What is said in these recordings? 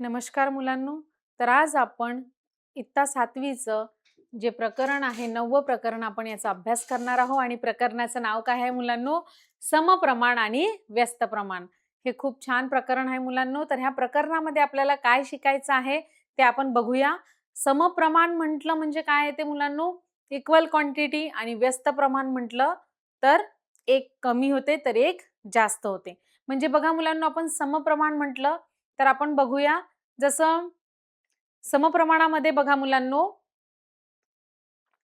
नमस्कार मुलांनो. तर आज आपण इयत्ता 7वीचं जे प्रकरण आहे 9वं प्रकरण आपण याचा अभ्यास करणार आहोत आणि प्रकरणाचं नाव काय आहे मुलांनो? समप्रमाण आणि व्यस्त प्रमाण. हे खूप छान प्रकरण आहे मुलांनो. तर ह्या प्रकरणामध्ये आपल्याला काय शिकायचं आहे ते आपण बघूया. समप्रमाण म्हटलं म्हणजे काय आहे ते मुलांनो? Equal quantity. आणि व्यस्त प्रमाण म्हटलं तर एक कमी होते तर एक जास्त होते. म्हणजे बघा मुलांनो, आपण समप्रमाण म्हटलं तर आपण बघूया. जसं समप्रमाणामध्ये बघा मुलांनो,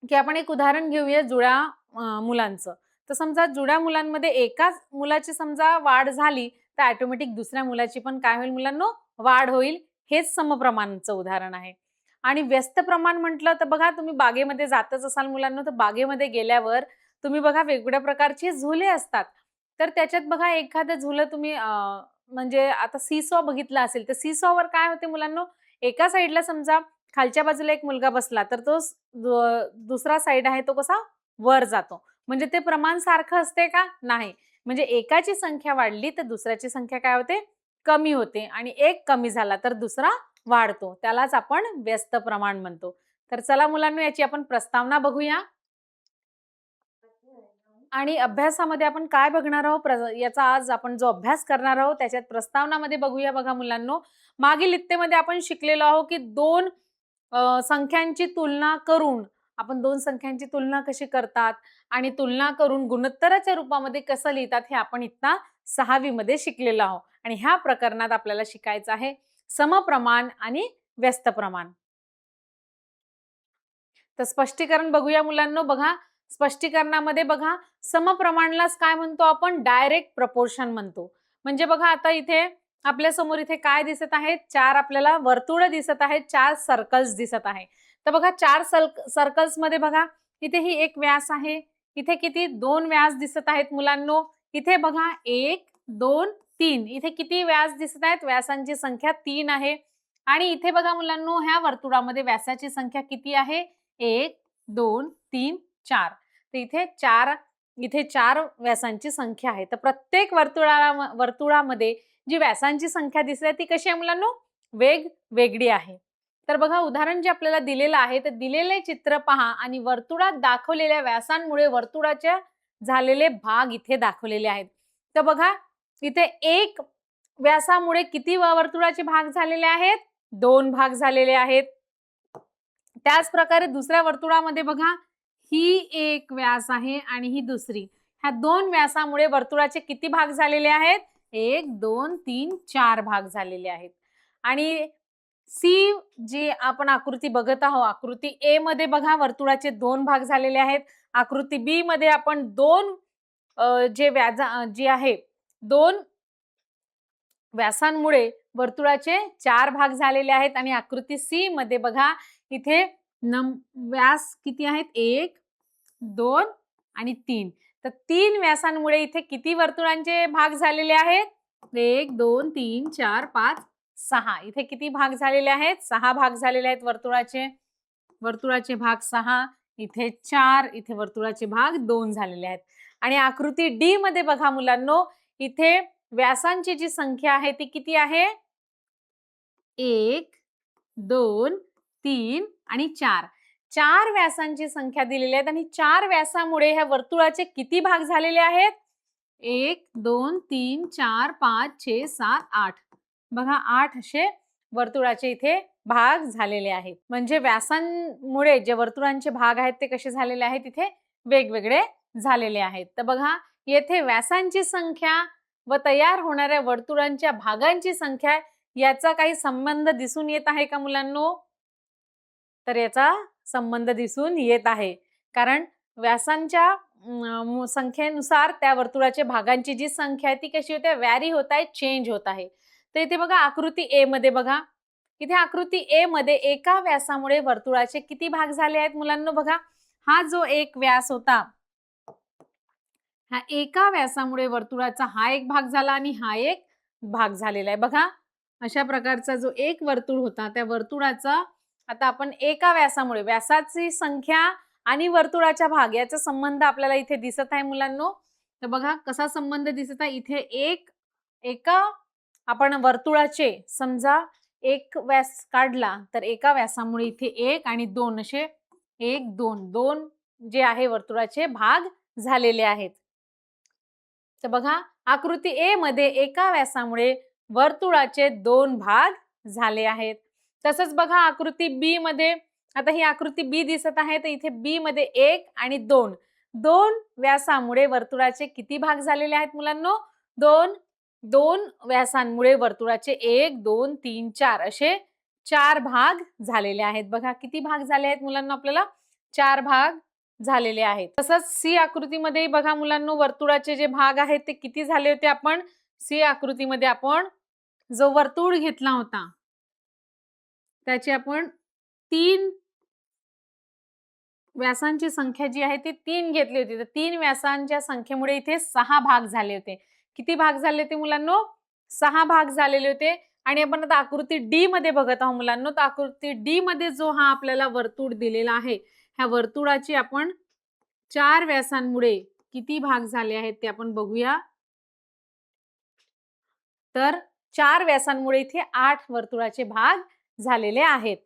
की आपण एक उदाहरण घेऊया जुळ्या मुलांचं. तर समजा जुळ्या मुलांमध्ये एकाच मुलाची समजा वाढ झाली तर ऑटोमॅटिक दुसऱ्या मुलाची पण काय होईल मुलांनो? वाढ होईल. हेच समप्रमाणाचं उदाहरण आहे. आणि व्यस्त प्रमाण म्हटलं तर बघा, तुम्ही बागेमध्ये जातच असाल मुलांनो, तर बागेमध्ये गेल्यावर तुम्ही बघा वेगवेगळ्या प्रकारची झुले असतात. तर त्याच्यात बघा एखादं झुलं तुम्ही म्हणजे आता सीसॉ बघितला असेल, तर सीसॉवर काय होते मुलांनो? एका साइडला समजा खालच्या बाजूला एक मुलगा बसला तर तो दुसरा साइड आहे तो कसा वर जातो. म्हणजे ते प्रमाण सारखं असते का? नाही. म्हणजे एकाची संख्या वाढली तर दुसऱ्याची संख्या काय होते? कमी होते. आणि एक कमी झाला तर दुसरा वाढतो. त्यालाच आपण व्यस्त प्रमाण म्हणतो. तर चला मुलांनो, याची आपण प्रस्तावना बघूया. आणि अभ्यासामध्ये आपण काय बघणार आहोत, याचा आज आपण जो अभ्यास करणार आहोत त्याच्यात प्रस्तावनामध्ये बघूया. बघा मुलांनो, मागील इत्तेमध्ये आपण शिकलेलो आहोत की दोन संख्यांची तुलना करून आपण दोन संख्यांची तुलना कशी करतात आणि तुलना करून गुणोत्तराच्या रूपामध्ये कसं लिहितात हे आपण इत्ता 6वी मध्ये शिकलेलो आहोत. आणि ह्या प्रकरणात आपल्याला शिकायचं आहे समप्रमाण आणि व्यस्त प्रमाण. तर स्पष्टीकरण बघूया मुलांनो. बघा, स्पष्टीकरणामध्ये बघा, समप्रमाणलाच काय म्हणतो आपण? डायरेक्ट प्रपोर्शन म्हणतो. म्हणजे बघा, आता इथे आपल्या समोर इथे काय दिसत आहेत? चार आपल्याला वर्तुळ दिसत आहेत, चार सर्कल्स दिसत आहे. तर बघा, चार सर्कल्स मध्ये बघा, इथे ही एक व्यास आहे, इथे किती? दोन व्यास दिसत आहेत मुलांनो. इथे बघा 1 2 3, इथे किती व्यास दिसत आहेत? व्यासांची संख्या 3 आहे. आणि इथे बघा मुलांनो, ह्या वर्तुळामध्ये व्यासाची संख्या किती आहे? 1 2 3 4. तर इथे चार व्यासांची संख्या आहे. तर प्रत्येक वर्तुळामध्ये जी व्यासांची संख्या दिसते ती कशी आहे मुलांनो? वेगवेगळी आहे. तर बघा, उदाहरण जे आपल्याला दिलेलं आहे, तर दिलेले चित्र पहा आणि वर्तुळात दाखवलेल्या व्यासांमुळे वर्तुळाचे झालेले भाग इथे दाखवलेले आहेत. तर बघा, इथे एक व्यासामुळे किती वर्तुळाचे भाग झालेले आहेत? 2 भाग झालेले आहेत. त्याच प्रकारे दुसऱ्या वर्तुळामध्ये बघा, ही एक व्यास आहे आणि ही दुसरी. ह्या दोन व्यासामुळे वर्तुळाचे किती भाग झालेले आहेत? 1 2 3 4 भाग झालेले आहेत. आणि सी जी आपण आकृती बघत आहोत, आकृती ए मध्ये बघा वर्तुळाचे 2 भाग झालेले आहेत. आकृती बी मध्ये आपण दोन जे जी आहे 2 व्यासांमुळे वर्तुळाचे 4 भाग झालेले आहेत. आणि आकृती सी मध्ये बघा, इथे व्यास किती आहेत? 1 2 आणि 3. तर 3 व्यासांमुळे इथे किती वर्तुळांचे भाग झालेले आहेत? 1 2 3 4 5 6. इथे किती भाग झालेले आहेत? 6 भाग झालेले आहेत वर्तुळाचे भाग 6, इथे 4, इथे वर्तुळाचे भाग 2 झालेले आहेत. आणि आकृती डी मध्ये बघा मुलांनो, इथे व्यासांची जी संख्या आहे ती किती आहे? 1 2 3 आणि 4. 4 व्यासांची संख्या दिलेली आहेत आणि 4 व्यासामुळे ह्या वर्तुळाचे किती भाग झालेले आहेत? 1 2 3 4 5 6 7 8. बघा, 8 असे वर्तुळाचे इथे भाग झालेले आहेत. म्हणजे व्यासांमुळे जे वर्तुळांचे भाग आहेत ते कसे झालेले आहेत? इथे वेगवेगळे झालेले आहेत. तर बघा, येथे व्यासांची संख्या व तयार होणाऱ्या वर्तुळांच्या भागांची संख्या याचा काही संबंध दिसून येत आहे का मुलांनो? तर याचा संबंध दिसून येत आहे. कारण व्यासांच्या संख्येनुसार त्या वर्तुळाच्या भागांची जी संख्या आहे ती कशी होते? व्हॅरी होत आहे, चेंज होत आहे. तर इथे बघा, आकृती ए मध्ये बघा, इथे आकृती ए मध्ये एका व्यासामुळे वर्तुळाचे किती भाग झाले आहेत मुलांनो? बघा, हा जो एक व्यास होता, ह्या एका व्यासामुळे वर्तुळाचा हा एक भाग झाला आणि हा एक भाग झालेला आहे. बघा, अशा प्रकारचा जो एक वर्तुळ होता त्या वर्तुळाचा आता आपण एका व्यासामुळे, व्यासाची संख्या आणि वर्तुळाचा भाग याचा संबंध आपल्याला इथे दिसत आहे मुलांनो. तर बघा कसा संबंध दिसत आहे. इथे एका आपण वर्तुळाचे समजा एक व्यास काढला तर एका व्यासामुळे इथे 1 आणि 2 असे 1 2 2 जे आहे वर्तुळाचे भाग झालेले आहेत. तर बघा आकृती ए मध्ये एका व्यासामुळे वर्तुळाचे 2 भाग झाले आहेत. तसंच बघा आकृती बी मध्ये, आता ही आकृती बी दिसत आहे तर इथे बी मध्ये 1 आणि 2 दोन व्यासामुळे वर्तुळाचे किती भाग झालेले आहेत मुलांनो? दोन व्यासांमुळे वर्तुळाचे 1 2 3 4 असे 4 भाग झालेले आहेत. बघा किती भाग झाले आहेत मुलांना? आपल्याला 4 भाग झालेले आहेत. तसंच सी आकृतीमध्ये बघा मुलांनो वर्तुळाचे जे भाग आहेत ते किती झाले होते? आपण सी आकृतीमध्ये आपण जो वर्तुळ घेतला होता त्याची आपण 3 व्यासांची संख्या जी आहे ती 3 घेतली होती. तर 3 व्यासांच्या संख्येमुळे इथे 6 भाग झाले होते. किती भाग झाले होते मुलांनो? 6 भाग झालेले होते. आणि आपण आता आकृती डी मध्ये बघत आहोत मुलांनो. तर आकृती डी मध्ये जो हा आपल्याला वर्तुळ दिलेला आहे, ह्या वर्तुळाची आपण 4 व्यासांमुळे किती भाग झाले आहेत ते आपण बघूया. तर 4 व्यासांमुळे इथे 8 वर्तुळाचे भाग झालेले आहेत.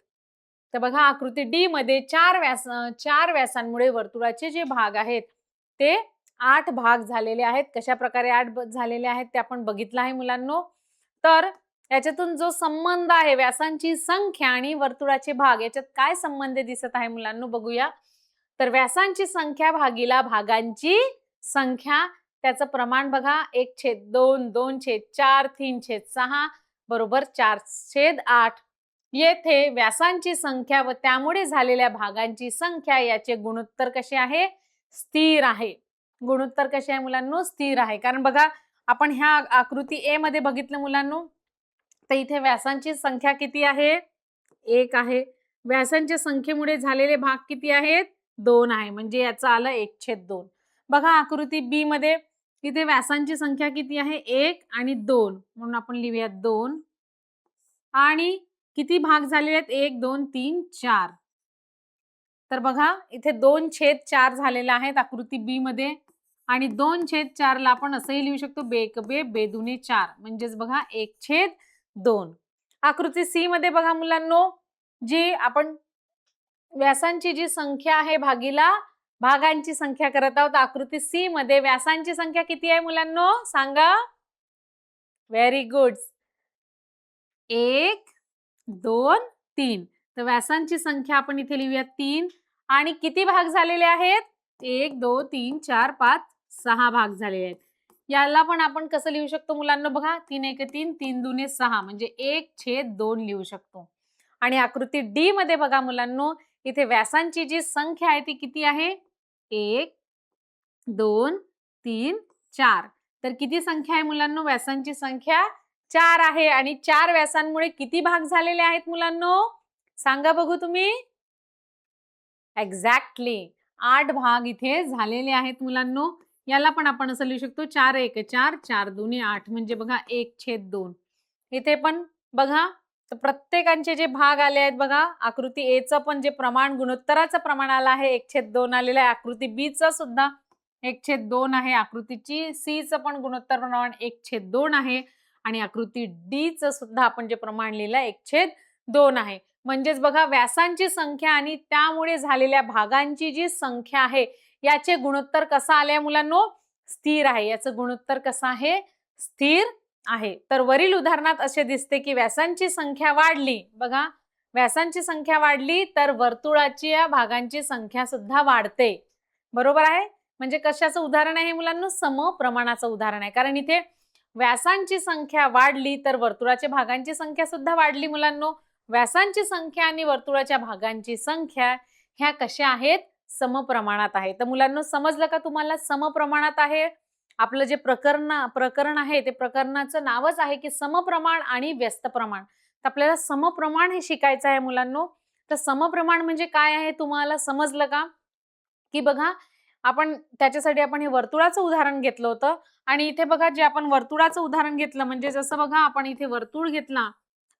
तर बघा आकृती डी मध्ये 4 व्यासांमुळे वर्तुळाचे जे भाग आहेत ते 8 भाग झालेले आहेत. कशा प्रकारे 8 झालेले आहेत ते आपण बघितलं आहे मुलांनो. तर याच्यातून जो संबंध आहे व्यासांची संख्या आणि वर्तुळाचे भाग याच्यात काय संबंध दिसत आहे मुलांनो बघूया. तर व्यासांची संख्या भागीला भागांची संख्या, त्याचं प्रमाण बघा 1/2 2/4 3/6 बरोबर 4/8. येथे व्यासांची संख्या व त्यामुळे झालेल्या भागांची संख्या याचे गुणोत्तर कसे आहे? स्थिर आहे. गुणोत्तर कसे आहे मुलांनो? स्थिर आहे. कारण बघा आपण ह्या आकृती ए मध्ये बघितलं मुलांनो तर इथे व्यासांची संख्या किती आहे? 1 आहे. व्यासांच्या संख्येमुळे झालेले भाग किती आहेत? 2 आहे. म्हणजे याचं आलं 1/2. बघा आकृती बी मध्ये इथे व्यासांची संख्या किती आहे? 1 आणि 2 म्हणून आपण लिहूया 2. आणि किती भाग झाले आहेत? 1 2 3 4. तर बघा इथे 2/4 झालेला आहेत आकृती बी मध्ये. आणि 2/4 ला आपण असंही लिहू शकतो बेक बे बेदुने 4 म्हणजेच बघा 1/2. आकृती सी मध्ये बघा मुलांनो जी आपण व्यासांची जी संख्या आहे भागीला भागांची संख्या करत आहोत. आकृती सी मध्ये व्यासांची संख्या किती आहे मुलांनो? सांगा. Very good. 1 2 3. तर व्यासांची संख्या आपण इथे लिहूया 3. आणि किती भाग झालेले आहेत? 1 2 3 4 5 6 भाग झालेले आहेत. याला पण आपण कसं लिहू शकतो मुलांना बघा? 3 1 3 3 2 6 म्हणजे 1/2 लिहू शकतो. आणि आकृती डी मध्ये बघा मुलांनो इथे व्यासांची जी संख्या आहे ती किती आहे? 1 2 3 4. तर किती संख्या आहे मुलांनो? व्यासांची संख्या 4 आहे. आणि 4 व्यासांमुळे किती भाग झालेले आहेत मुलांनो? सांगा बघू तुम्ही. एक्झॅक्टली 8 भाग इथे झालेले आहेत मुलांनो. याला पण आपण असं लिहू शकतो 4 1 4 4 2 8 म्हणजे बघा 1/2. इथे पण बघा तर प्रत्येकांचे जे भाग आले आहेत बघा. आकृती ए चं पण जे प्रमाण गुणोत्तराचं प्रमाण आलं आहे 1/2 आलेलं आहे. आकृती बी चं सुद्धा 1/2 आहे. आकृतीची सी चं पण गुणोत्तर प्रमाण 1/2 आहे. आणि आकृती डी चं सुद्धा आपण जे प्रमाण लिहिलं 1/2 आहे. म्हणजेच बघा व्यासांची संख्या आणि त्यामुळे झालेल्या भागांची जी संख्या आहे याचे गुणोत्तर कसं आलंय मुलांनो? स्थिर आहे. याचं गुणोत्तर कसं आहे? स्थिर आहे. तर वरील उदाहरणात असे दिसते की व्यासांची संख्या वाढली. बघा व्यासांची संख्या वाढली तर वर्तुळाच्या भागांची संख्या सुद्धा वाढते. बरोबर आहे. म्हणजे कशाचं उदाहरण आहे मुलांनो? समप्रमाणाचं उदाहरण आहे. कारण इथे व्यासांची संख्या वाढली तर वर्तुळाच्या भागांची संख्या सुद्धा वाढली मुलांनो. व्यासांची संख्या आणि वर्तुळाच्या भागांची संख्या ह्या कशा आहेत? समप्रमाणात आहे. तर मुलांनो समजलं का तुम्हाला? समप्रमाणात आहे. आपलं जे प्रकरण आहे ते प्रकरणाचं नावच आहे की समप्रमाण आणि व्यस्त प्रमाण. तर आपल्याला समप्रमाण हे शिकायचं आहे मुलांनो. तर समप्रमाण म्हणजे काय आहे तुम्हाला समजलं का? की बघा आपण त्याच्यासाठी आपण हे वर्तुळाचं उदाहरण घेतलं होतं. आणि इथे बघा जे आपण वर्तुळाचं उदाहरण घेतलं म्हणजे जसं बघा आपण इथे वर्तुळ घेतला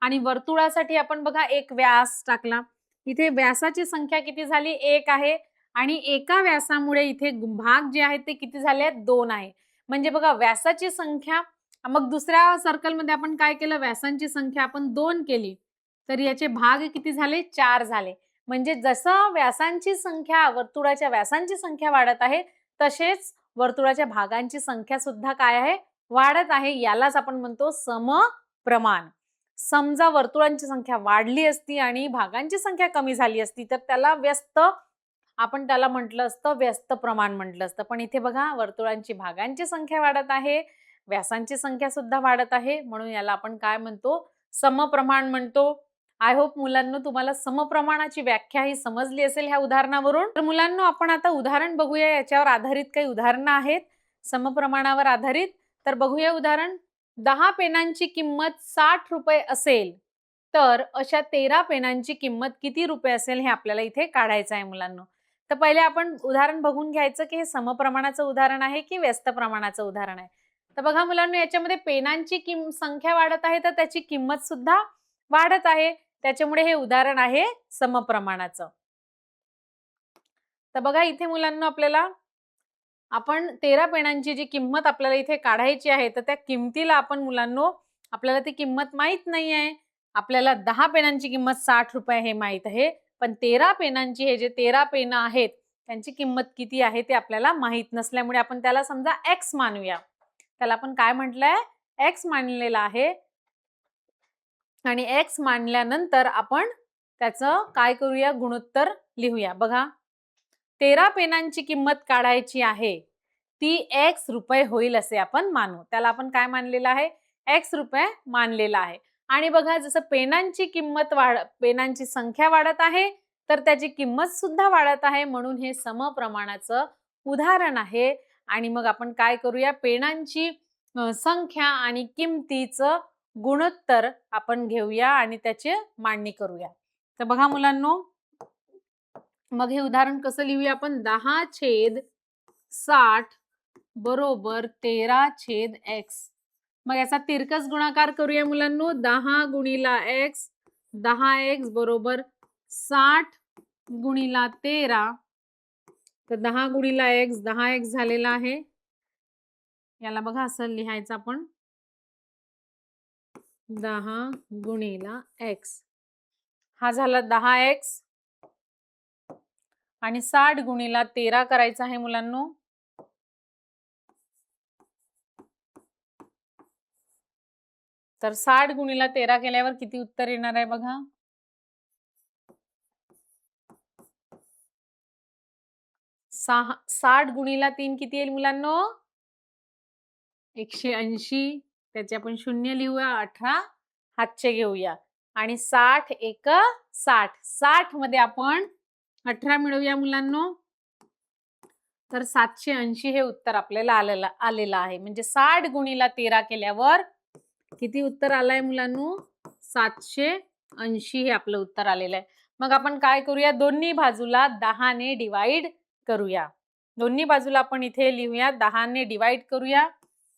आणि वर्तुळासाठी आपण बघा एक व्यास टाकला. इथे व्यासाची संख्या किती झाली? 1 आहे. आणि एका व्यासामुळे इथे भाग जे आहेत ते किती झाले आहेत? 2 आहे. म्हणजे बघा व्यासाची संख्या, मग दुसऱ्या सर्कलमध्ये आपण काय केलं? व्यासांची संख्या आपण 2 केली. तर याचे भाग किती झाले? 4 झाले. म्हणजे जसं व्यासांची संख्या, वर्तुळाच्या व्यासांची संख्या वाढत आहे, तसेच वर्तुळाच्या भागांची संख्या सुद्धा काय आहे? वाढत आहे. यालाच आपण म्हणतो समप्रमाण. समजा वर्तुळांची संख्या वाढली असती आणि भागांची संख्या कमी झाली असती, तर त्याला आपण त्याला म्हटलं असतं व्यस्त प्रमाण म्हटलं असतं. पण इथे बघा वर्तुळांची भागांची संख्या वाढत आहे, व्यासांची संख्या सुद्धा वाढत आहे, म्हणून याला आपण काय म्हणतो? समप्रमाण म्हणतो. आय होप मुलांनो तुम्हाला समप्रमाणाची व्याख्या ही समजली असेल ह्या उदाहरणावरून. तर मुलांनो आपण आता उदाहरण बघूया. याच्यावर आधारित काही उदाहरणं आहेत समप्रमाणावर आधारित. तर बघूया उदाहरण. 10 पेनांची किंमत ₹60 असेल, तर अशा 13 पेनांची किंमत किती रुपये असेल हे आपल्याला इथे काढायचं आहे मुलांनो. तर पहिले आपण उदाहरण बघून घ्यायचं की हे समप्रमाणाचं उदाहरण आहे की व्यस्त प्रमाणाचं उदाहरण आहे. तर बघा मुलांनो याच्यामध्ये पेनांची संख्या वाढत आहे, तर त्याची किंमत सुद्धा वाढत आहे. त्याच्यामुळे हे उदाहरण आहे समप्रमाणाचं. तर बघा इथे मुलांनो आपण 13 पेनांची जी किंमत आपल्याला इथे काढायची आहे, तर त्या किमतीला आपण मुलांनो आपल्याला ती किंमत माहित नाही आहे. आपल्याला 10 पेनांची किंमत ₹60 हे माहित आहे. पण 13 पेनांची, हे जे 13 पेन आहेत त्यांची किंमत किती आहे ते आपल्याला माहित नसल्यामुळे आपण त्याला समजा एक्स मानूया. त्याला आपण काय म्हटलंय? एक्स मानलेला आहे. आणि एक्स मानल्यानंतर आपण त्याचं काय करूया? गुणोत्तर लिहूया. बघा 13 पेनांची किंमत काढायची आहे, ती एक्स रुपये होईल असे आपण मानू. त्याला आपण काय मानलेलं आहे? एक्स रुपये मानलेला आहे. आणि बघा जसं पेनांची संख्या वाढत आहे, तर त्याची किंमत सुद्धा वाढत आहे, म्हणून हे समप्रमाणाचं उदाहरण आहे. आणि मग आपण काय करूया? पेनांची संख्या आणि किमतीचं गुणोत्तर आपण घेऊया आणि त्याची मांडणी करूया. तर बघा मुलांनो, मग हे उदाहरण कसं लिहूया आपण? 10/60 बरोबर 13/x. मग याचा तिरकस गुणाकार करूया मुलांनो. 10 गुणिला x, 10x बरोबर 60 गुणिला 13. तर 10 गुणिला x 10x झालेला आहे. याला बघा असं लिहायचं आपण 10 गुणिला x. हा झाला 10x आणि 60 गुणिला 13 करायचा आहे मुलांनो. तर 60 गुणिला 13 केल्यावर किती उत्तर येणार आहे बघा? 60 गुणिला 3 किती येईल मुलांनो? 180. त्याचे आपण 0 लिहूया. 18 हातचे घेऊया आणि 60 एक 60. 60 मध्ये आपण 18 मिळवूया मुलांनो. तर 780 हे उत्तर आपल्याला आलेलं आहे. म्हणजे 60 गुणिला 13 केल्यावर किती उत्तर आलंय मुलांनो? 780 हे आपलं उत्तर आलेलं आहे. मग आपण काय करूया? दोन्ही बाजूला 10 ने डिवाइड करूया. दोन्ही बाजूला आपण इथे लिहूया 10 ने डिवाइड करूया.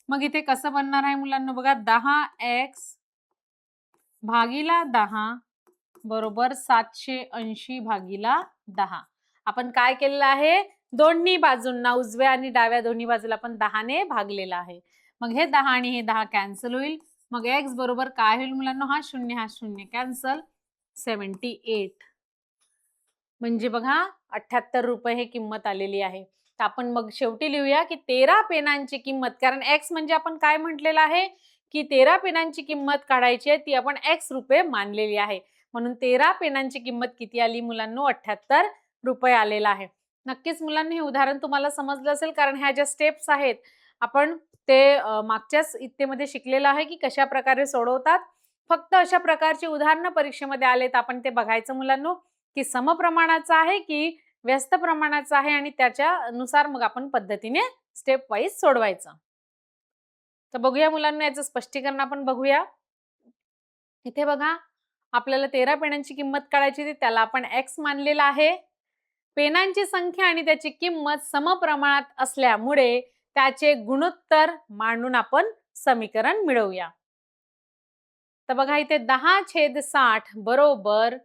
मग इथे कसं बनणार आहे मुलांनो? बघा 10x भागीला 10 बरोबर 780 भागीला 10. आपण काय केलेलं आहे? दोन्ही बाजूंना, उजव्या आणि डाव्या दोन्ही बाजूला आपण 10 ने भागलेला आहे. मग हे 10 आणि हे 10 कॅन्सल होईल. मग x बरोबर काय होईल मुलांनो? हा 0 कॅन्सल. 78. म्हणजे बघा 78 रुपये हे किंमत आलेली आहे. तर आपण मग शेवटी लिहूया की 13 पेनांची किंमत, कारण x म्हणजे आपण काय म्हटलेलं आहे की 13 पेनांची किंमत काढायची आहे, ती आपण x रुपये मानलेली आहे. म्हणून 13 पेनांची किंमत किती आली मुलांनो? 78 रुपये आलेला आहे. नक्कीच मुलांनी हे उदाहरण तुम्हाला समजलं असेल, कारण ह्या ज्या स्टेप्स आहेत आपण ते मागच्याच इत्तेमध्ये शिकलेलं आहे की कशा प्रकारे सोडवतात. फक्त अशा प्रकारची उदाहरणं परीक्षेमध्ये आलेत, आपण ते बघायचं मुलांनो की समप्रमाणाचं आहे की व्यस्त प्रमाणाचं आहे, आणि त्याच्यानुसार मग आपण पद्धतीने स्टेप वाईज सोडवायचं. तर बघूया मुलांना याचं स्पष्टीकरण आपण बघूया. इथे बघा आपल्याला 13 पेनांची किंमत काढायची होती, त्याला आपण x मानलेला आहे. पेनांची संख्या आणि त्याची किंमत समप्रमाणात असल्यामुळे त्याचे गुणोत्तर मांडून आपण समीकरण मिळवूया. तर बघा इथे 10/60 बरोबर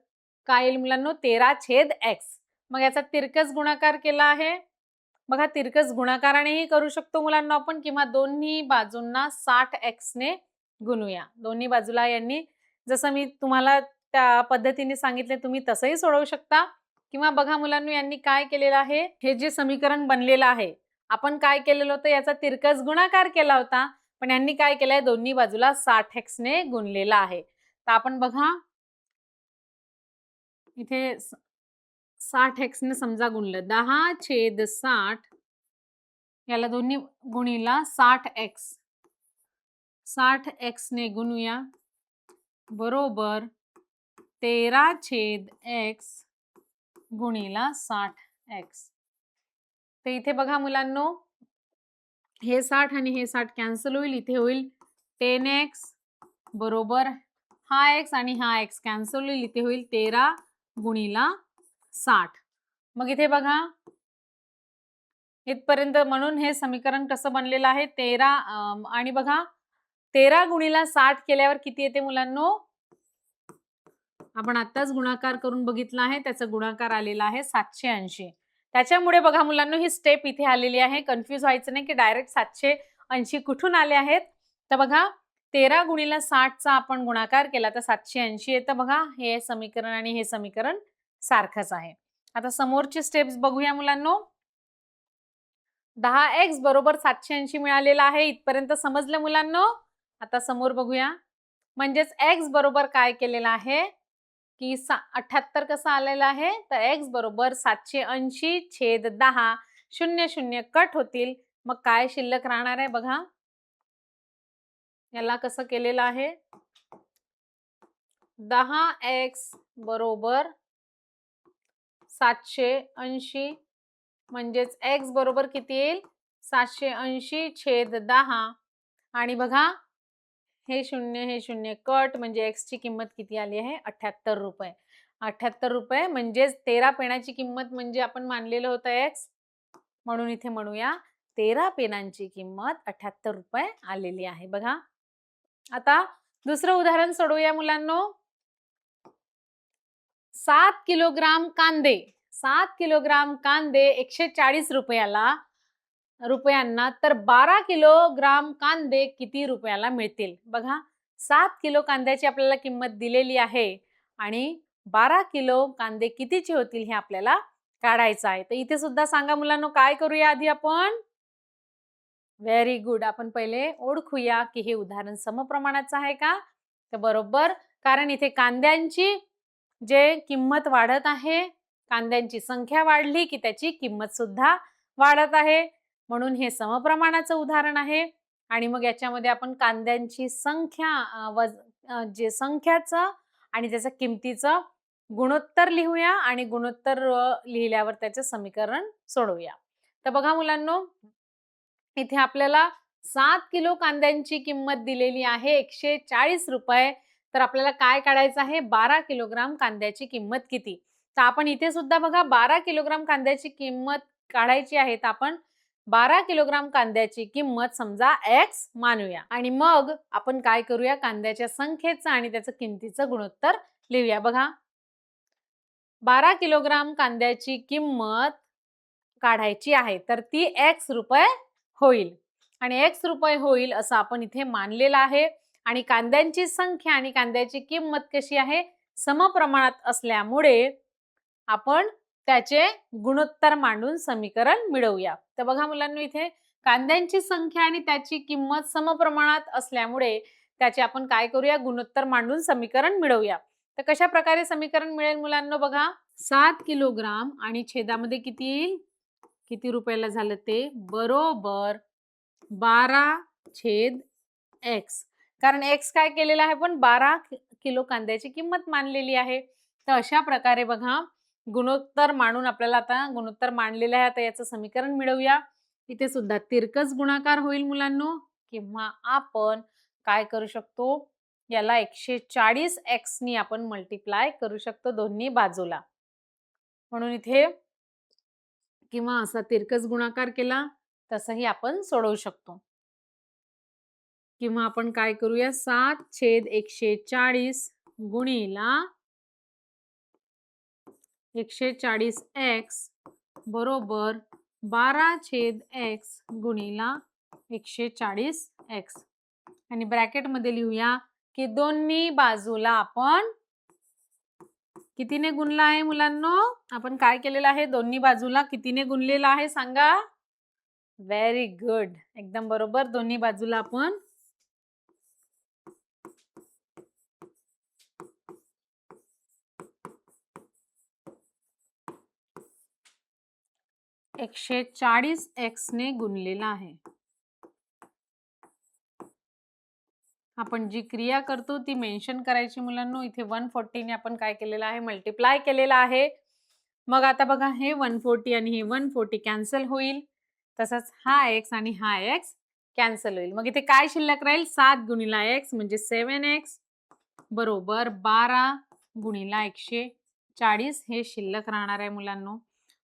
काय येईल मुलांनो? 13/x. मग याचा तिरकस गुणाकार केला आहे. बघा तिरकस गुणाकारानेही करू शकतो मुलांना आपण, किंवा दोन्ही बाजूंना 60x ने गुणूया. दोन्ही बाजूला यांनी, जसं मी तुम्हाला त्या पद्धतीने सांगितले तुम्ही तसंही सोडवू शकता. किंवा बघा मुलांनो, यांनी काय केलेलं आहे, हे जे समीकरण बनलेलं आहे, आपण काय केलेलं होतं, याचा तिरकस गुणाकार केला होता. पण यांनी काय केलंय, दोन्ही बाजूला 60x ने गुणलेला आहे. तर आपण बघा इथे 60x ने समजा गुणलं, 10/60 याला दोन्ही गुणीला 60x, 60x ने गुणूया बरोबर 13/x गुणीला 60x. तर इथे बघा मुलांनो, हे 60 आणि हे 60 कॅन्सल होईल. इथे होईल 10x बरोबर हा x आणि हा x कॅन्सल होईल. इथे होईल 13 गुणीला 60. मग इथे बघा इथपर्यंत, म्हणून हे समीकरण कसं बनलेलं आहे, 13 आणि बघा 13 गुणीला 60 केल्यावर किती येते मुलांनो, आपण आत्ताच गुणाकार करून बघितला आहे, त्याचा गुणाकार आलेला आहे 780. त्याच्यामुळे बघा मुलांनो, ही स्टेप इथे आलेली आहे. कन्फ्यूज व्हायचं नाही की डायरेक्ट 780 कुठून आले आहेत. तर बघा 13 गुणीला 60चा आपण गुणाकार केला तर 780 येतं. बघा हे समीकरण आणि हे समीकरण सारखंच आहे. आता समोरची स्टेप्स बघूया मुलांनो. 10x बरोबर 780 मिळालेला आहे. इथपर्यंत समजलं मुलांनो. आता समोर बघूया. म्हणजेच x बरोबर काय केलेलं आहे की 78 कसं आलेलं आहे, तर x बरोबर 780/10, 00 कट होतील. मग काय शिल्लक राहणार आहे बघा. याला कसं केलेलं आहे, 10x बरोबर 780 म्हणजेच x बरोबर किती येईल, 780/10 आणि बघा हे 0 कट, म्हणजे x ची किंमत किती आली आहे, 78 रुपये. 78 रुपये म्हणजेच 13 पेनाची किंमत म्हणजे आपण मानलेलं होतं x, म्हणून इथे म्हणूया 13 पेनांची किंमत 78 रुपये आलेली आहे. बघा आता दुसरं उदाहरण सोडवूया मुलांनो. 7 किलोग्राम कांदे, 7 किलोग्राम कांदे 140 रुपयांना, तर 12 किलोग्राम कांदे किती रुपयाला मिळतील. बघा 7 किलो कांद्याची आपल्याला किंमत दिलेली आहे आणि 12 किलो कांदे कितीचे होतील हे आपल्याला काढायचं आहे. तर इथे सुद्धा सांगा मुलांनो, काय करूया आधी आपण. Very good. आपण पहिले ओळखूया की हे उदाहरण समप्रमाणाचं आहे का. तर बरोबर, कारण इथे कांद्यांची जे किंमत वाढत आहे, कांद्यांची संख्या वाढली की त्याची किंमत सुद्धा वाढत आहे, म्हणून हे समप्रमाणाचं उदाहरण आहे. आणि मग याच्यामध्ये आपण कांद्यांची संख्या जे संख्याचं आणि त्याच्या किमतीचं गुणोत्तर लिहूया आणि गुणोत्तर लिहिल्यावर त्याचे समीकरण सोडवूया. तर बघा मुलांनो, इथे आपल्याला 7 किलो कांद्यांची किंमत दिलेली आहे 140 रुपये. तर आपल्याला काय काढायचं आहे, 12 किलोग्राम कांद्याची किंमत किती. तर आपण इथे सुद्धा बघा 12 किलोग्राम कांद्याची किंमत काढायची आहे. तर आपण 12 किलोग्राम कांद्याची किंमत समजा x मानूया आणि मग आपण काय करूया, कांद्याच्या संख्येचं आणि त्याचं किमतीचं गुणोत्तर लिहूया. बघा 12 किलोग्राम कांद्याची किंमत काढायची आहे, तर ती x रुपये होईल आणि x रुपये होईल असं आपण इथे मानलेलं आहे. आणि कांद्यांची संख्या आणि कांद्याची किंमत कशी आहे, समप्रमाणात असल्यामुळे आपण त्याचे गुणोत्तर मांडून समीकरण मिळवूया. तर बघा मुलांनो, इथे कांद्यांची संख्या आणि त्याची किंमत समप्रमाणात असल्यामुळे त्याचे आपण काय करूया, गुणोत्तर मांडून समीकरण मिळवूया. तर कशा प्रकारे समीकरण मिळेल मुलांनो, बघा 7 किलोग्राम आणि छेदामध्ये किती येईल, किती रुपयाला झालं ते, बरोबर 12/x. कारण x काय केलेला आहे, पण 12 किलो कांद्याची किंमत मानलेली आहे. तर अशा प्रकारे बघा गुणोत्तर मांडून आपल्याला आता गुणोत्तर मांडलेलं आहे. आता याचं समीकरण मिळवूया. इथे सुद्धा तिरकस गुणाकार होईल मुलांनो, किंवा आपण काय करू शकतो, याला 140x नी आपण मल्टिप्लाय करू शकतो दोन्ही बाजूला. म्हणून इथे किंवा असा तिरकस गुणाकार केला तसंही आपण सोडवू शकतो. किंवा आपण काय करूया, 7/140 गुणीला 140x बरोबर 12/x गुणीला 140x आणि ब्रॅकेट मध्ये लिहूया की दोन्ही बाजूला आपण कितीने गुणला आहे मुलांनो? आपण काय केलेलं आहे? दोन्ही बाजूला कितीने गुणलेलं आहे सांगा? Very good. एकदम बरोबर. दोन्ही बाजूला आपण 140x ने गुणलेला आहे. आपण जी क्रिया करतो ती मेन्शन करायची मुलांनो. इथे 140 ने आपण काय केलेलं आहे? मल्टिप्लाय केलेला आहे. मग आता बघा हे 140 आणि हे 140 कॅन्सल होईल. तसंच हा x आणि हा x कॅन्सल होईल. मग इथे काय शिल्लक राहील? 7 गुणिला x म्हणजे 7x बरोबर 12 गुणिला 140 हे शिल्लक राहणार आहे मुलांनो.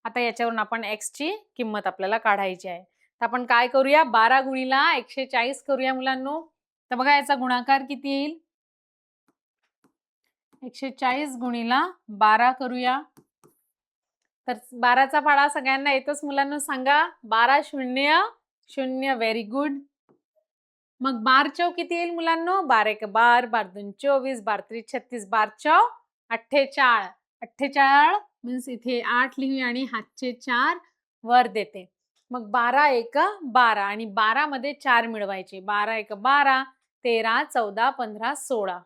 आता याच्यावरून आपण x ची किंमत आपल्याला काढायची आहे. तर आपण काय करूया? 12 गुणिला 140 करूया मुलांनो. तर बघा याचा गुणाकार किती येईल? 140 गुणिला 12 करूया. तर 12चा पाढा सगळ्यांना येतोच मुलांना सांगा. 12 शून्य शून्य. Very good. मग 12 चौक किती येईल मुलांनो? 12 एक 12, 12 दोन 24, 12 त्रिक 36, 12 चौक 48. 48 मीन्स इथे 8 लिहूया आणि हातचे 4 वर देते. मग 12 एक 12 आणि 12 मध्ये 4 मिळवायचे. 12 एक 12, 13, 14, 15, 16.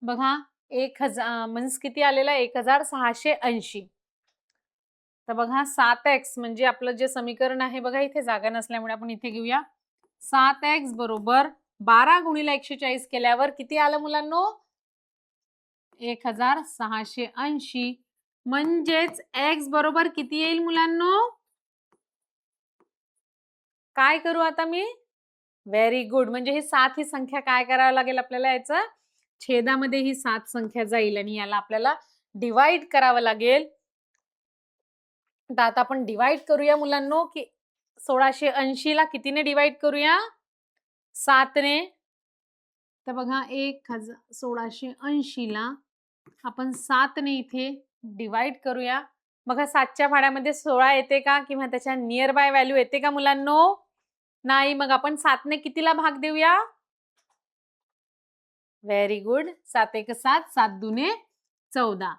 बघा 1000 मीन्स किती आलेला? 1680. तर बघा 7x म्हणजे आपलं जे समीकरण आहे बघा, इथे जागा नसल्यामुळे आपण इथे घेऊया. 7x बरोबर 12 गुणिले 140 केल्यावर किती आलं मुलांनो? 1680. म्हणजेच x बरोबर किती येईल मुलांनो? काय करू आता मी? Very good. म्हणजे ही 7 ही संख्या काय करावं लागेल आपल्याला? याचं छेदामध्ये ही 7 संख्या जाईल आणि याला आपल्याला डिवाइड करावं लागेल. तर आता आपण डिवाइड करूया मुलांनो, की 1680 ला कितीने डिवाइड करूया? 7 ने. तर बघा 1680 ला आपण 7 ने इथे डिवाइड करूया. बघा 7च्या भाड्यामध्ये 16 येते का? किंवा त्याच्या नियर बाय व्हॅल्यू येते का मुलांनो? नाही. मग आपण 7 ने कितीला भाग देऊया? Very good. 7 एक 7, 7 दुने 14.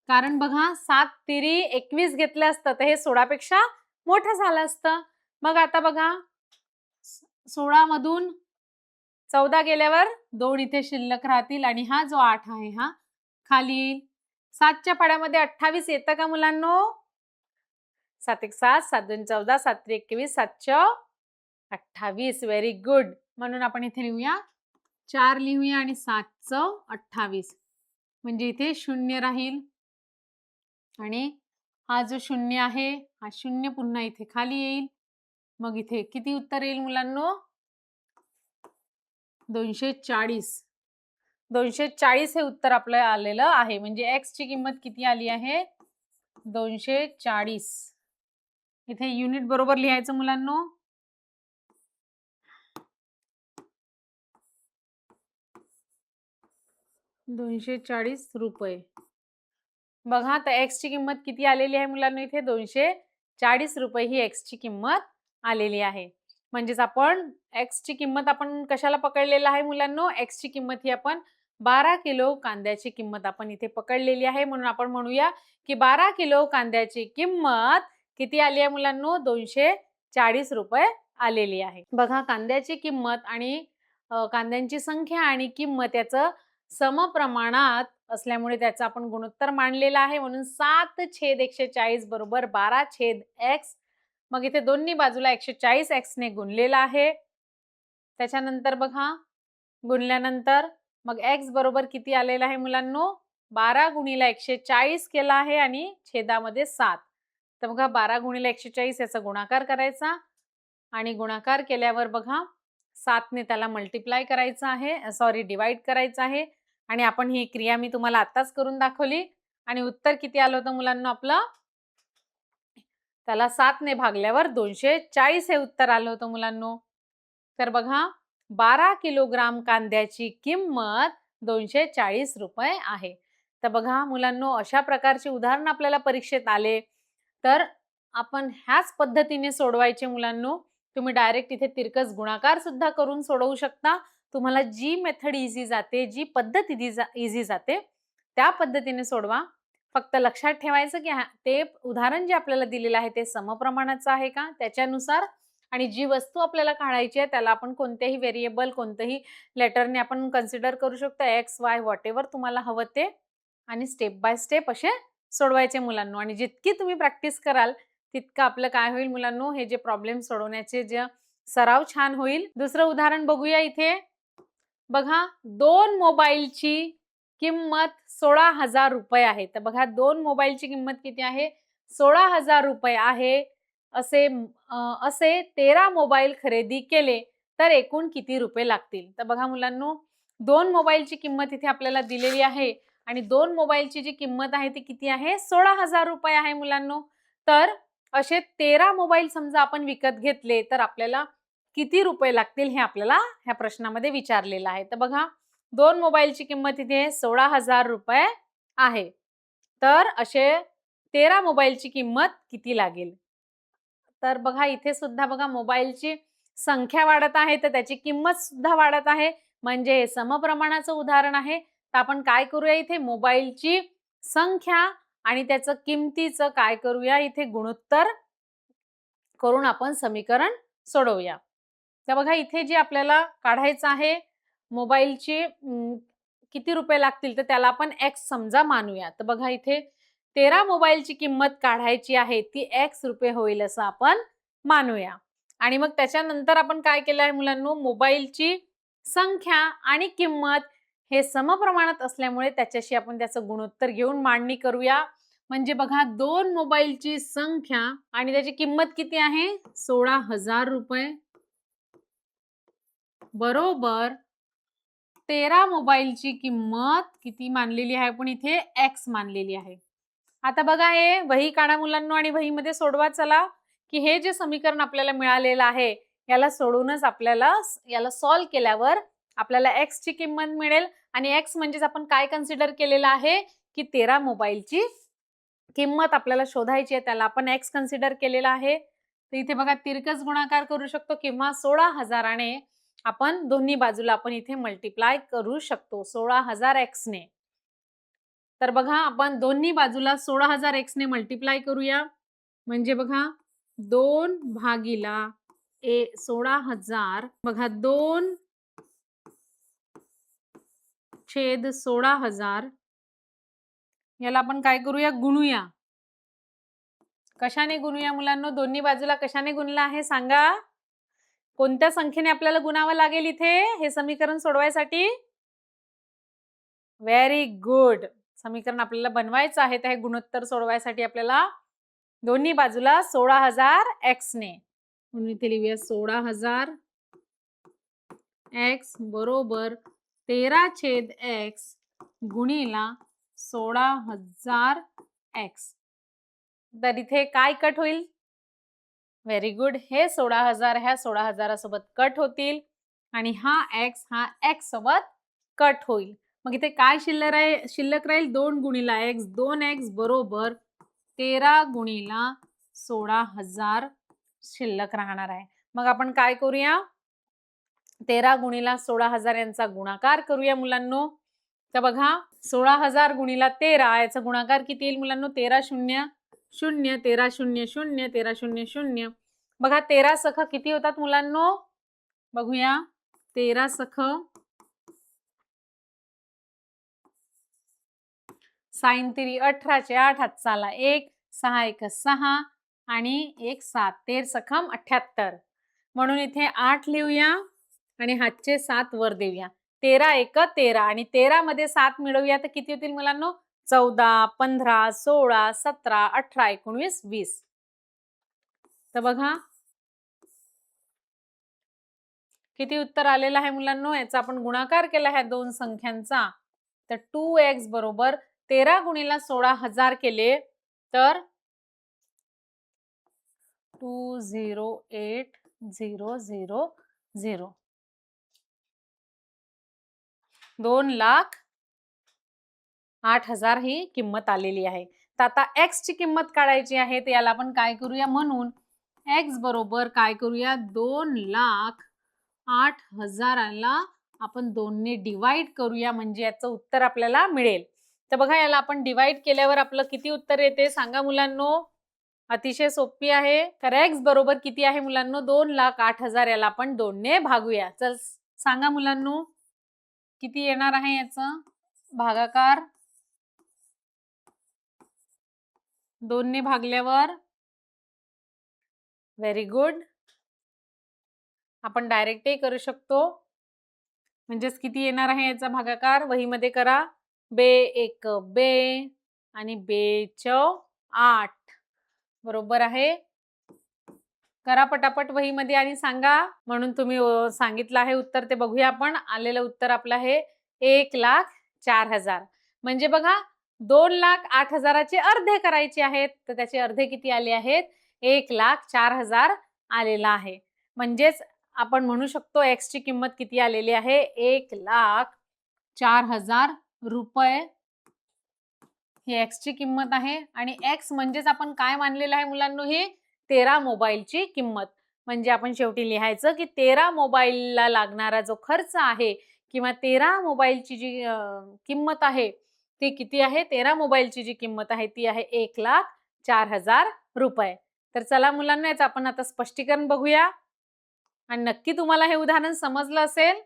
कारण बघा 7 तिरी 21 घेतलं असतं तर हे 16 पेक्षा मोठं झालं असतं. मग आता बघा 16 मधून 14 गेल्यावर 2 इथे शिल्लक राहतील आणि हा जो 8 आहे हा खाली येईल. 7च्या पाड्यामध्ये 28 येतं का मुलांनो? 7 एक 7, 7 दोन 14, 7 त्रिक 21, 7 28. Very good. म्हणून आपण इथे लिहूया 4 लिहूया आणि 7 28. म्हणजे इथे 0 राहील आणि हा जो 0 आहे हा 0 पुन्हा इथे खाली येईल. मग इथे किती उत्तर येईल मुलांनो? 240. 240 हे उत्तर आपलं आलेलं आहे. म्हणजे x ची किंमत किती आली आहे? 240. इथे युनिट बरोबर लिहायचं मुलांनो. ₹240. बघा तर x ची किंमत किती आलेली आहे मुलांनो? इथे ₹240 ही x ची किंमत आलेली आहे. म्हणजेच आपण x ची किंमत आपण कशाला पकडलेलं आहे मुलांनो? x ची किंमत ही आपण 12 किलो कांद्याची किंमत आपण इथे पकडलेली आहे. म्हणून आपण म्हणूया की 12 किलो कांद्याची किंमत किती आली आहे मुलांनो? ₹240 आलेली आहे. बघा कांद्याची किंमत आणि कांद्यांची संख्या आणि किंमत याचं समप्रमाणात असल्यामुळे त्याचं आपण गुणोत्तर मांडलेलं आहे. म्हणून 7/140 बरोबर 12/x. मग इथे दोन्ही बाजूला 140x ने गुणलेलं आहे. त्याच्यानंतर बघा गुणल्यानंतर मग x बरोबर किती आलेलं आहे मुलांनो? 12 गुणिले 140 केला आहे आणि छेदामध्ये 7. तर बघा 12 गुणिले 140 याचा गुणाकार करायचा आणि गुणाकार केल्यावर बघा 7 ने त्याला मल्टिप्लाय करायचं आहे, सॉरी डिवाइड करायचं आहे. आणि आपण ही क्रिया मी तुम्हाला आताच करून दाखवली आणि उत्तर किती आलं होतं मुलांना आपलं? त्याला 7 ने भागल्यावर 240 हे उत्तर आलं होतं मुलांनो. तर बघा 12 किलोग्राम कांद्याची किंमत ₹240 आहे. तर बघा मुलांनो अशा प्रकारचे उदाहरण आपल्याला परीक्षेत आले तर आपण ह्याच पद्धतीने सोडवायचे मुलांनो. तुम्ही डायरेक्ट इथे तिरकस गुणाकार सुद्धा करून सोडवू शकता. तुम्हाला जी मेथड इझी जाते, जी पद्धत इझी जाते त्या पद्धतीने सोडवा. फक्त लक्षात ठेवायचं की ते उदाहरण जे आपल्याला दिलेलं आहे ते समप्रमाणाचं आहे का त्याच्यानुसार, आणि जी वस्तू आपल्याला काढायची आहे त्याला आपण कोणतेही व्हेरिएबल कोणतेही लेटरने आपण कन्सिडर करू शकतो, एक्स वाय व्हॉटएव्हर तुम्हाला हवं ते, आणि स्टेप बाय स्टेप असे सोडवायचे मुलांनो. आणि जितकी तुम्ही प्रॅक्टिस कराल तितकं आपलं काय होईल मुलांनो, हे जे प्रॉब्लेम सोडवण्याचे जे सराव छान होईल. दुसरं उदाहरण बघूया इथे. बघा, 2 मोबाईलची किंमत 16,000 रुपये आहे. तर बघा 2 मोबाईलची किंमत किती आहे? 16,000 रुपये आहे. असे 13 मोबाईल खरेदी केले तर एकूण किती रुपये लागतील? तर बघा मुलांनो, 2 मोबाईलची किंमत इथे आपल्याला दिलेली आहे आणि 2 मोबाईलची जी किंमत आहे ती किती आहे? 16,000 रुपये आहे मुलांनो. तर असे 13 मोबाईल समजा आपण विकत घेतले तर आपल्याला किती रुपये लागतील हे आपल्याला ह्या प्रश्नामध्ये विचारलेलं आहे. तर बघा, 2 मोबाईलची किंमत इथे 16,000 रुपये आहे. तर असे 13 मोबाईलची किंमत किती लागेल? तर बघा इथे सुद्धा बघा मोबाईलची संख्या वाढत आहे तर त्याची किंमत सुद्धा वाढत आहे. म्हणजे हे समप्रमाणाचं उदाहरण आहे. तर आपण काय करूया इथे मोबाईलची संख्या आणि त्याचं किमतीचं काय करूया इथे गुणोत्तर करून आपण समीकरण सोडवूया. तर बघा इथे जे आपल्याला काढायचं आहे मोबाईलची किती रुपये लागतील तर त्याला आपण एक्स समजा मानूया. तर बघा इथे 13 मोबाईलची किंमत काढायची आहे ती एक्स रुपये होईल असं आपण मानूया. आणि मग त्याच्यानंतर आपण काय केलं आहे मुलांनो, मोबाईलची संख्या आणि किंमत हे समप्रमाणात असल्यामुळे त्याच्याशी आपण त्याचं गुणोत्तर घेऊन मांडणी करूया. म्हणजे बघा 2 मोबाईलची संख्या आणि त्याची किंमत किती आहे? 16,000 रुपये बरोबर 13 मोबाईलची किंमत किती मानलेली आहे आपण इथे? एक्स मानलेली आहे. आता बघा हे वही काढा मुलांनो आणि वहीमध्ये सोडवा चला, की हे जे समीकरण आपल्याला मिळालेलं आहे याला सोडूनच आपल्याला याला सॉल्व्ह केल्यावर आपल्याला एक्स ची किंमत मिळेल. आणि एक्स म्हणजेच आपण काय कन्सिडर केलेलं आहे की 13 मोबाईलची किंमत आपल्याला शोधायची आहे त्याला आपण एक्स कन्सिडर केलेला आहे. तर इथे बघा तिरकस गुणाकार करू शकतो किंवा 16,000 ने आपण दोन्ही बाजूला आपण इथे मल्टिप्लाय करू शकतो 16,000 एक्स ने. तर बघा आपण दोन्ही बाजूला 16,000 एक्स ने मल्टिप्लाय करूया. म्हणजे बघा 2 भागीला 16,000 बघा 2 छेद 16,000 याला आपण काय करूया गुणूया. कशाने गुणूया मुलांनो? दोन्ही बाजूला कशाने गुणलं आहे सांगा? कोणत्या संख्येने आपल्याला गुणावं लागेल इथे हे समीकरण सोडवायसाठी? Very good. समीकरण आपल्याला बनवायचं आहे तर हे गुणोत्तर सोडवायसाठी आपल्याला दोन्ही बाजूला 16,000 एक्स ने म्हणून इथे लिहूया 16,000 एक्स बरोबर 13/x गुणिला 16,000 एक्स. तर इथे काय कट होईल? Very good. हे 16,000 ह्या 16,000 सोबत कट होतील आणि हा एक्स सोबत कट होईल. मग इथे काय शिल्लक राहील 2 गुणिला एक्स 2x बरोबर 13 गुणिला 16,000 शिल्लक राहणार आहे. मग आपण काय करूया 13 गुणिला 16,000 यांचा गुणाकार करूया मुलांनो. तर बघा 16,000 गुणिला 13 याचा गुणाकार किती येईल मुलांनो? 13 0 0 13 0 0 13 0 0. बघा 13 सख किती होतात मुलांनो? बघूया 13 सख साइन 3 18 चे 8 हातचाला 1 6 1 6 आणि 1 7 13 सखम 78. म्हणून इथे 8 लिहूया आणि हातचे 7 वर देऊया. 13 1 13 आणि 13 मध्ये 7 मिळवूया तर किती होतील मुलांनो? 14 15 16 17 18 19 20. तर बघा किती उत्तर आलेलं आहे मुलांनो? याचा आपण गुणाकार केला आहे दोन संख्यांचा. तर 2x बरोबर 13 गुणिला 16,000 केले तर 208,000 2,08,000 ही किंमत आलेली आहे. तर आता x ची किंमत काढायची आहे तर याला आपण काय करूया म्हणून x बरोबर काय करूया 2,08,000 ला आपण 2 ने डिवाइड करूया म्हणजे याचं उत्तर आपल्याला मिळेल. तर बघा याला आपण डिवाइड केल्यावर आपलं किती उत्तर येते सांगा मुलांनो. अतिशय सोपी आहे. तर x बरोबर किती आहे मुलांनो? 2,08,000. याला आपण 2 ने भागूया. चल सांगा मुलांनो किती येणार आहे याचं भागाकार? 2 ने भागल्यावर व्हेरी गुड. आपण डायरेक्टही करू शकतो. म्हणजेच किती येणार आहे याचा भागाकार? वहीमध्ये करा. बे एक बे आणि बे चौ 8. बरोबर आहे. करा पटापट वहीमध्ये आणि सांगा. म्हणून तुम्ही सांगितलं आहे उत्तर ते बघूया आपण. आलेलं उत्तर आपलं आहे 1,04,000. म्हणजे बघा 2,08,000 चे अर्धे करायचे आहेत. तर त्याचे अर्धे किती आले आहेत? 1,04,000 आलेला आहे. म्हणजेच आपण म्हणू शकतो x ची किंमत किती आलेली आहे? 1,04,000 रुपये. ही x ची किंमत आहे आणि x म्हणजेच आपण काय मानलेलं आहे मुलांनो? ही 13 मोबाईलची किंमत. म्हणजे आपण शेवटी लिहायचं की 13 मोबाईलला लागणारा जो खर्च आहे किंवा 13 मोबाईलची जी किंमत आहे ती किती आहे? 13 मोबाईलची जी किंमत आहे ती आहे 1,04,000 रुपये. तर चला मुलांनो याचं आपण आता स्पष्टीकरण बघूया आणि नक्की तुम्हाला हे उदाहरण समजलं असेल.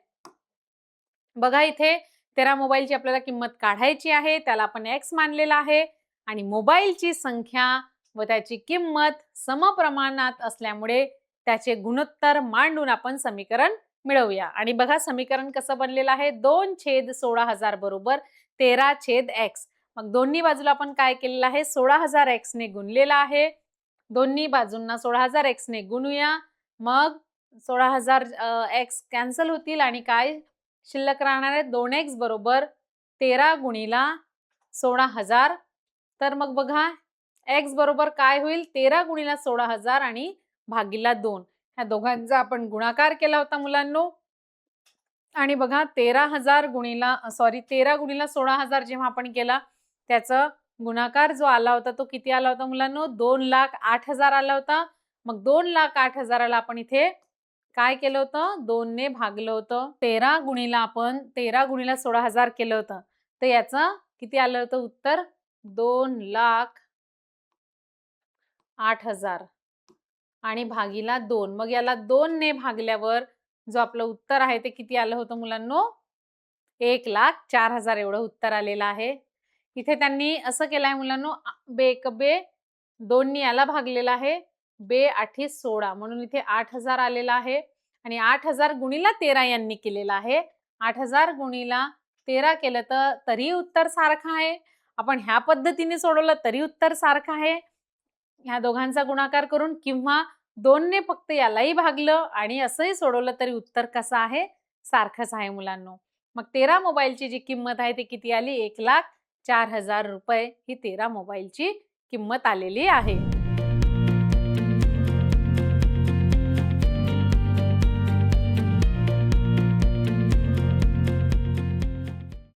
बघा इथे 13 मोबाईलची आपल्याला किंमत काढायची आहे. त्याला आपण x मानलेला आहे आणि मोबाईलची संख्या व त्याची किंमत समप्रमाणात असल्यामुळे त्याचे गुणोत्तर मांडून आपण समीकरण मिळवूया. आणि बघा समीकरण कसं बनलेलं आहे? 2/16,000 बरोबर 13/x. मग दोन्ही बाजूला आपण काय केलेलं आहे? 16,000 x ने गुणलेला आहे. दोन्ही बाजूंना 16,000 x ने गुणूया. मग 16,000 x कॅन्सल होतील आणि काय शिल्लक राहणार आहे? 2x बरोबर 13 गुणिला 16,000. तर मग बघा x बरोबर काय होईल? 13 गुणिला 16,000 आणि भागिला 2. ह्या दोघांचा आपण गुणाकार केला होता मुलांनो. आणि बघा 13 गुणिला 16,000 जेव्हा आपण केला त्याचा गुणाकार जो आला होता तो किती आला होता मुलांनो? 2,08,000 आला होता. मग 2,08,000 आपण इथे काय केलं होतं? 2 ने भागलं होतं. 13 गुणिला 16,000 केलं होतं. तर याचं किती आलं होतं उत्तर? 2,08,000 आणि भागिला 2. मग याला 2 ने भागल्यावर जो आपलं उत्तर आहे ते किती आलं होतं मुलांनो? 1,04,000 एवढं उत्तर आलेलं आहे. इथे त्यांनी असं केलंय मुलांनो बे एक बे 2 ने याला भागलेला आहे. बे 8 16 म्हणून इथे 8,000 आलेला आहे आणि 8,000 गुणिला 13 यांनी केलेला आहे. 8,000 गुणिला 13 केलं तर तरी उत्तर सारखं आहे. आपण ह्या पद्धतीने सोडवलं तरी उत्तर सारखं आहे. ह्या दोघांचा गुणाकार करून किंवा 2 ने फक्त यालाही भागलं आणि असंही सोडवलं तरी उत्तर कसं आहे? सारखंच आहे मुलांनो. मग 13 मोबाईलची जी किंमत आहे ती किती आली? 1,04,000 रुपये ही 13 मोबाईलची किंमत आलेली आहे.